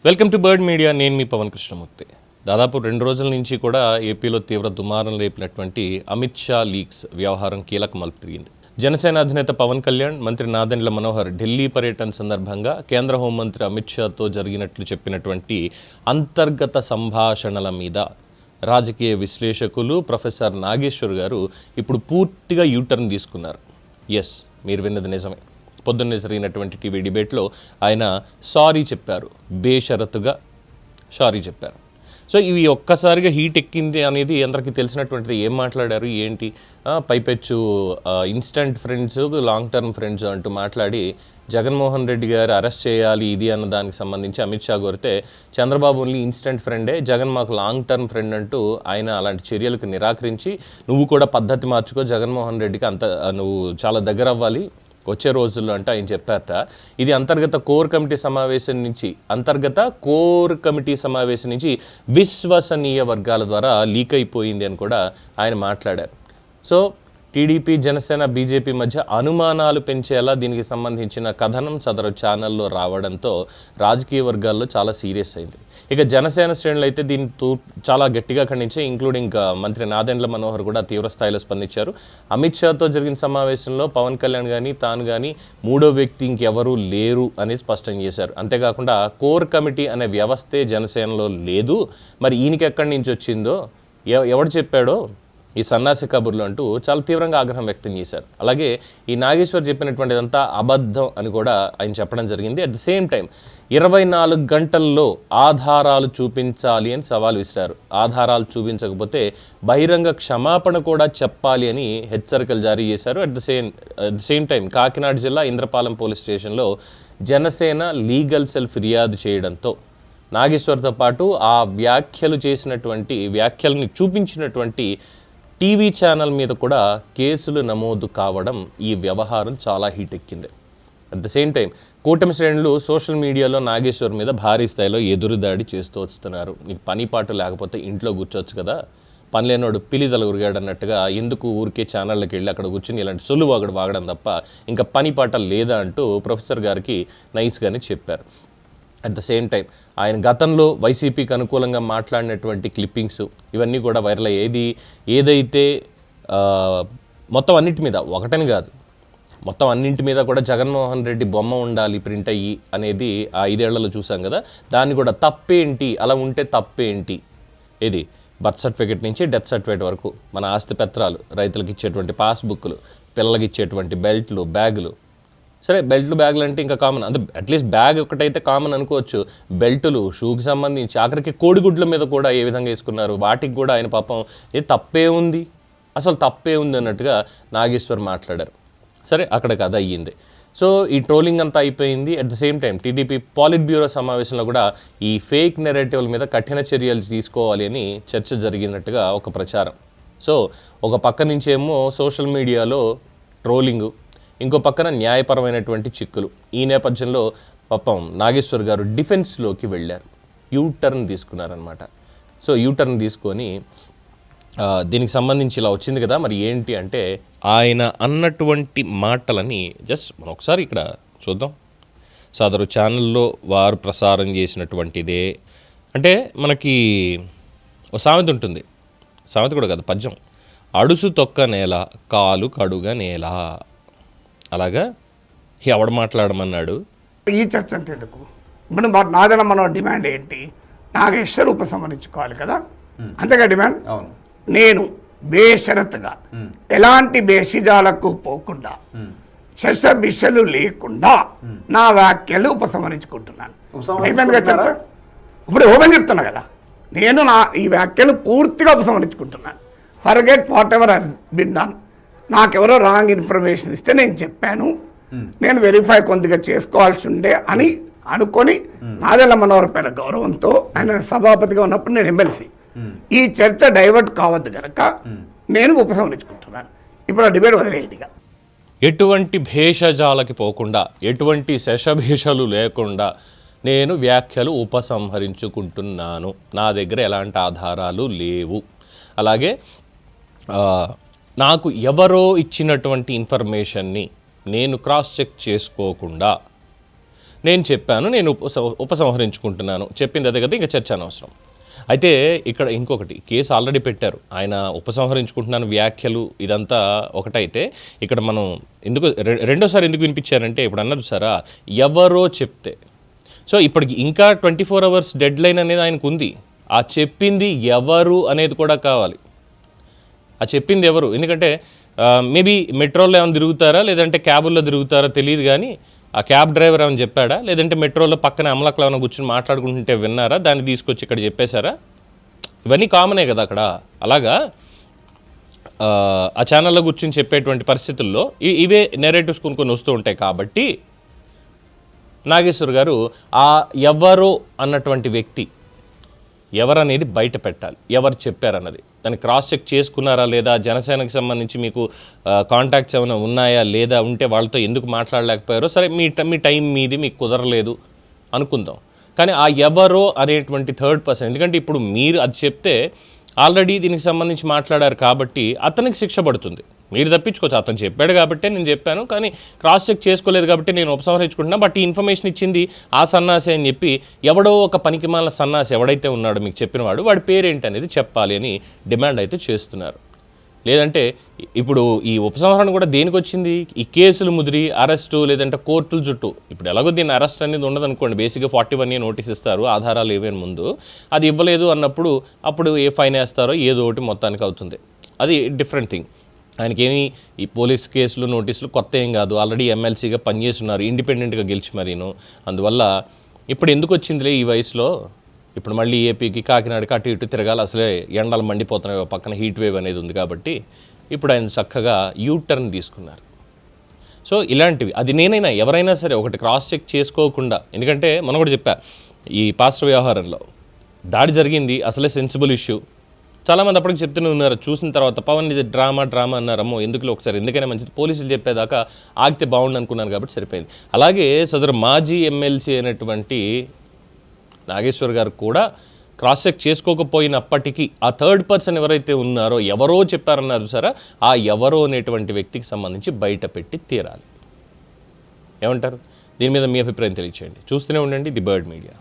Welcome to bird media. నేను మీ పవన్ కృష్ణమూర్తి. దాదాపు 2 రోజుల నుంచి కూడా ఏపీలో తీవ్ర దుమారం రేపినటువంటి అమిత్ షా లీక్స్ వ్యవహారం కీలక మలుపు తిరిగింది. జనసేన అధినేత పవన్ కళ్యాణ్, మంత్రి నాదెండ్ల మనోహర్ ఢిల్లీ పర్యటన సందర్భంగా కేంద్ర హోంమంత్రి అమిత్ షాతో జరిగినట్లు చెప్పినటువంటి అంతర్గత సంభాషణల మీద రాజకీయ విశ్లేషకులు ప్రొఫెసర్ నాగేశ్వర్ గారు ఇప్పుడు పూర్తిగా యూటర్న్ తీసుకున్నారు. ఎస్, మీరు విన్నది నిజమే. పొద్దున్నే జరిగినటువంటి టీవీ డిబేట్లో ఆయన సారీ చెప్పారు, బేషరతుగా సారీ చెప్పారు. సో ఇవి ఒక్కసారిగా హీట్ ఎక్కింది అనేది అందరికీ తెలిసినటువంటిది. ఏం మాట్లాడారు ఏంటి, పైపెచ్చు instant friends, long term friends అంటూ మాట్లాడి జగన్మోహన్ రెడ్డి గారు అరెస్ట్ చేయాలి ఇది అన్న దానికి సంబంధించి అమిత్ షా కోరితే చంద్రబాబు ఓన్లీ ఇన్స్టంట్ ఫ్రెండే, జగన్ మాకు లాంగ్ టర్మ్ ఫ్రెండ్ అంటూ ఆయన అలాంటి చర్యలకు నిరాకరించి నువ్వు కూడా పద్ధతి మార్చుకో, జగన్మోహన్ రెడ్డికి నువ్వు చాలా దగ్గర అవ్వాలి వచ్చే రోజుల్లో అంటే ఆయన చెప్పారట. ఇది అంతర్గత కోర్ కమిటీ సమావేశం నుంచి విశ్వసనీయ వర్గాల ద్వారా లీక్ అయిపోయింది అని కూడా ఆయన మాట్లాడారు. సో టీడీపీ, జనసేన, బీజేపీ మధ్య అనుమానాలు పెంచేలా దీనికి సంబంధించిన కథనం సదరు ఛానల్లో రావడంతో రాజకీయ వర్గాల్లో చాలా సీరియస్ అయింది. ఇక జనసేన శ్రేణులు అయితే దీన్ని చాలా గట్టిగా ఖండించే, ఇంక్లూడింగ్ మంత్రి నాదెండ్ల మనోహర్ కూడా తీవ్ర స్థాయిలో స్పందించారు. అమిత్ షాతో జరిగిన సమావేశంలో పవన్ కళ్యాణ్ కానీ తాను కానీ మూడో వ్యక్తి ఇంకెవరూ లేరు అనేది స్పష్టం చేశారు. అంతేకాకుండా కోర్ కమిటీ అనే వ్యవస్థే జనసేనలో లేదు, మరి ఈయనకి ఎక్కడి నుంచి వచ్చిందో, ఎవడు చెప్పాడో ఈ సన్నాసి కబుర్లు అంటూ చాలా తీవ్రంగా ఆగ్రహం వ్యక్తం చేశారు. అలాగే ఈ నాగేశ్వర్ చెప్పినటువంటిదంతా అబద్ధం అని కూడా ఆయన చెప్పడం జరిగింది. అట్ ది సేమ్ టైం 24 గంటల్లో ఆధారాలు చూపించాలి అని సవాల్ విసిరారు. ఆధారాలు చూపించకపోతే బహిరంగ క్షమాపణ కూడా చెప్పాలి అని హెచ్చరికలు జారీ చేశారు. At the same time Kakinada జిల్లా ఇంద్రపాలెం పోలీస్ స్టేషన్లో జనసేన లీగల్ సెల్ ఫిర్యాదు చేయడంతో నాగేశ్వర్తో పాటు ఆ వ్యాఖ్యలని చూపించినటువంటి టీవీ ఛానల్ మీద కూడా కేసులు నమోదు కావడం ఈ వ్యవహారం చాలా హీట్ ఎక్కింది. అట్ ద సేమ్ టైం కూటమి శ్రేణులు సోషల్ మీడియాలో నాగేశ్వర్ మీద భారీ స్థాయిలో ఎదురుదాడి చేస్తూ వస్తున్నారు. నీకు పని పాటు లేకపోతే ఇంట్లో కూర్చోవచ్చు కదా, పని లేనోడు పిలిదల ఉరిగాడు అన్నట్టుగా ఎందుకు ఊరికే ఛానళ్ళకి వెళ్ళి అక్కడ కూర్చుని ఇలాంటి సొల్లు వాగడం తప్ప ఇంకా పని పాట లేదా అంటూ ప్రొఫెసర్ గారికి నైస్గానే చెప్పారు. అట్ ద సేమ్ టైం ఆయన గతంలో వైసీపీకి అనుకూలంగా మాట్లాడినటువంటి క్లిప్పింగ్స్ ఇవన్నీ కూడా వైరల్ అయ్యేది. ఏదైతే మొత్తం అన్నింటి మీద, ఒకటని కాదు మొత్తం అన్నింటి మీద కూడా జగన్మోహన్ రెడ్డి బొమ్మ ఉండాలి ప్రింట్ అయ్యి అనేది ఆ 5 ఏళ్లలో చూసాం కదా. దాన్ని కూడా తప్పేంటి, అలా ఉంటే తప్పేంటి, ఇది బర్త్ సర్టిఫికేట్ నుంచి డెత్ సర్టిఫికేట్ వరకు మన ఆస్తి పత్రాలు, రైతులకు ఇచ్చేటువంటి పాస్బుక్లు, పిల్లలకి ఇచ్చేటువంటి బెల్ట్లు, బ్యాగులు. సరే, బెల్ట్లు, బ్యాగులు అంటే ఇంకా కామన్, అంటే అట్లీస్ట్ బ్యాగ్ ఒకటైతే కామన్ అనుకోవచ్చు. బెల్టులు, షూకి సంబంధించి ఆఖరికి కోడిగుడ్ల మీద కూడా ఏ విధంగా వేసుకున్నారు, వాటికి కూడా ఆయన పాపం తప్పే ఉంది, అసలు తప్పే ఉంది అన్నట్టుగా నాగేశ్వర్ మాట్లాడారు. సరే, అక్కడ కథ అయ్యింది. సో ఈ ట్రోలింగ్ అంతా అయిపోయింది. At the same time TDP polit bureau సమావేశంలో కూడా ఈ ఫేక్ నెరేటివ్ల మీద కఠిన చర్యలు తీసుకోవాలి అని చర్చ జరిగినట్టుగా ఒక ప్రచారం. సో ఒక పక్క నుంచేమో సోషల్ మీడియాలో ట్రోలింగు, ఇంకో పక్కన న్యాయపరమైనటువంటి చిక్కులు. ఈ నేపథ్యంలో పాపం నాగేశ్వర్ గారు డిఫెన్స్లోకి వెళ్ళారు, యూటర్న్ తీసుకున్నారనమాట. సో యూటర్న్ తీసుకొని దీనికి సంబంధించి ఇలా వచ్చింది కదా, మరి ఏంటి అంటే ఆయన అన్నటువంటి మాటలని జస్ట్ మనం ఒకసారి ఇక్కడ చూద్దాం. సదరు ఛానల్లో వారు ప్రసారం చేసినటువంటిదే. అంటే మనకి ఒక సామెత ఉంటుంది, సామెత కూడా కదా పద్యం, అడుసు తొక్క నేల కాలు కడుగ నేల. అలాగా ఎవడు మాట్లాడమన్నాడు? ఈ చర్చ అంతేందుకు, ఇప్పుడు నాదెండ్ల మనోహర్ డిమాండ్ ఏంటి? నాగేశ్వర్ ఉపసంహరించుకోవాలి కదా, అంతేగా డిమాండ్. నేను బేషరతుగా ఎలాంటి బేషిజాలకు పోకుండా, శశబిషలు లేకుండా నా వ్యాఖ్యలు ఉపసంహరించుకుంటున్నాను. అయిపోయిందిగా చర్చ. ఇప్పుడు ఓపెన్ చెప్తున్నా కదా, నేను ఈ వ్యాఖ్యలు పూర్తిగా ఉపసంహరించుకుంటున్నాను. Forget whatever has been done. నాకెవరో రాంగ్ ఇన్ఫర్మేషన్ ఇస్తే నేను చెప్పాను, నేను వెరిఫై కొద్దిగా చేసుకోవాల్సి ఉండే అని అనుకొని నాదెండ్ల మనోహర్ పైన గౌరవంతో ఆయన సభాపతిగా ఉన్నప్పుడు నేను ఎమ్మెల్సీ, ఈ చర్చ డైవర్ట్ కావద్దు కనుక నేను ఉపసంహరించుకుంటున్నాను. ఇప్పుడు ఆ డిబేట్ వదిలేయటిగా. ఎటువంటి భేషజాలకి పోకుండా, ఎటువంటి శశభేషలు లేకుండా నేను వ్యాఖ్యలు ఉపసంహరించుకుంటున్నాను, నా దగ్గర ఎలాంటి ఆధారాలు లేవు. అలాగే నాకు ఎవరో ఇచ్చినటువంటి ఇన్ఫర్మేషన్ని నేను క్రాస్ చెక్ చేసుకోకుండా నేను చెప్పాను, నేను ఉపసంహరించుకుంటున్నాను, చెప్పింది అదే కదా, ఇంకా చర్చ అనవసరం. అయితే ఇక్కడ ఇంకొకటి, కేసు ఆల్రెడీ పెట్టారు, ఆయన ఉపసంహరించుకుంటున్నాను వ్యాఖ్యలు ఇదంతా ఒకటైతే, ఇక్కడ మనం రెండోసారి ఎందుకు వినిపించారంటే, ఇప్పుడు అన్నది సారా ఎవరో చెప్తే, సో ఇప్పటికి ఇంకా 24 hours డెడ్ లైన్ అనేది ఆయనకు ఉంది. ఆ చెప్పింది ఎవరు అనేది కూడా కావాలి. ఆ చెప్పింది ఎవరు, ఎందుకంటే మేబీ మెట్రోలో ఏమైనా తిరుగుతారా లేదంటే క్యాబుల్లో తిరుగుతారా తెలియదు, కానీ ఆ క్యాబ్ డ్రైవర్ ఏమైనా చెప్పాడా, లేదంటే మెట్రోలో పక్కన అమలకలు ఏమైనా కూర్చొని మాట్లాడుకుంటుంటే విన్నారా, దాన్ని తీసుకొచ్చి ఇక్కడ చెప్పేశారా? ఇవన్నీ కామనే కదా అక్కడ. అలాగా ఆ ఛానల్లో కూర్చొని చెప్పేటువంటి పరిస్థితుల్లో ఇవే నెరేటివ్స్ కొన్ని వస్తూ ఉంటాయి. కాబట్టి నాగేశ్వర్ గారు ఆ ఎవరో అన్నటువంటి వ్యక్తి ఎవరనేది బయట పెట్టాలి, ఎవరు చెప్పారన్నది. దాన్ని క్రాస్ చెక్ చేసుకున్నారా లేదా, జనసేనకి సంబంధించి మీకు కాంటాక్ట్స్ ఏమైనా ఉన్నాయా లేదా, ఉంటే వాళ్ళతో ఎందుకు మాట్లాడలేకపోయారో, సరే మీ టైం మీది, మీకు కుదరలేదు అనుకుందాం. కానీ ఆ ఎవరో అనేటువంటి థర్డ్ పర్సన్, ఎందుకంటే ఇప్పుడు మీరు అది చెప్తే ఆల్రెడీ దీనికి సంబంధించి మాట్లాడారు కాబట్టి అతనికి శిక్ష పడుతుంది. మీరు తప్పించుకోవచ్చు, అతను చెప్పాడు కాబట్టి నేను చెప్పాను, కానీ క్రాస్ చెక్ చేసుకోలేదు కాబట్టి నేను ఉపసంహరించుకుంటున్నా, బట్ ఈ ఇన్ఫర్మేషన్ ఇచ్చింది ఆ సన్నాసి అని చెప్పి, ఎవడో ఒక పనికిమాలిన సన్నాసి ఎవడైతే ఉన్నాడో మీకు చెప్పినవాడు, వాడి పేరేంటి అనేది చెప్పాలి అని డిమాండ్ అయితే చేస్తున్నారు. లేదంటే ఇప్పుడు ఈ ఉపసంహరణ కూడా దేనికి వచ్చింది, ఈ కేసులు ముదిరి అరెస్టు లేదంటే కోర్టుల చుట్టూ. ఇప్పుడు ఎలాగో దీన్ని అరెస్ట్ అనేది ఉండదు అనుకోండి, బేసిక్గా 41A నోటీస్ ఇస్తారు, ఆధారాలు ఏమైనా ముందు, అది ఇవ్వలేదు అన్నప్పుడు అప్పుడు ఏ ఫైన్ వేస్తారో ఏదో ఒకటి మొత్తానికి అవుతుంది, అది డిఫరెంట్ థింగ్. ఆయనకేమి ఈ పోలీస్ కేసులు నోటీసులు కొత్త ఏం కాదు, ఆల్రెడీ ఎమ్మెల్సీగా పనిచేస్తున్నారు, ఇండిపెండెంట్గా గెలిచి మరీను. అందువల్ల ఇప్పుడు ఎందుకు వచ్చిందిలే ఈ వయసులో, ఇప్పుడు మళ్ళీ ఏపీకి కాకినాడకి అటు ఇటు తిరగాలి, అసలే ఎండలు మండిపోతున్నాయి, పక్కన హీట్ వేవ్ అనేది ఉంది కాబట్టి ఇప్పుడు ఆయన చక్కగా యూటర్న్ తీసుకున్నారు. సో ఇలాంటివి, అది నేనైనా ఎవరైనా సరే ఒకటి క్రాస్ చెక్ చేసుకోకుండా, ఎందుకంటే మనం కూడా చెప్పా, ఈ పాస్టర్ వ్యవహారంలో దాడి జరిగింది, అసలే సెన్సిబుల్ ఇష్యూ. చాలామంది అప్పటికి చెప్తూనే ఉన్నారు, చూసిన తర్వాత పవన్ ఇది డ్రామా అన్నారమ్మో, ఎందుకులో ఒకసారి ఎందుకైనా మంచిది పోలీసులు చెప్పేదాకా ఆగితే బాగుండు అనుకున్నాను కాబట్టి సరిపోయింది. అలాగే సదరు మాజీ ఎమ్మెల్సీ అయినటువంటి నాగేశ్వర్ గారు కూడా క్రాస్ చెక్ చేసుకోకపోయినప్పటికీ ఆ థర్డ్ పర్సన్ ఎవరైతే ఉన్నారో, ఎవరో చెప్పారన్నారు సరే, ఆ ఎవరో అనేటువంటి వ్యక్తికి సంబంధించి బయట పెట్టి తీరాలి. ఏమంటారు? దీని మీద మీ అభిప్రాయం తెలియచేయండి. చూస్తూనే ఉండండి ది బర్డ్ మీడియా.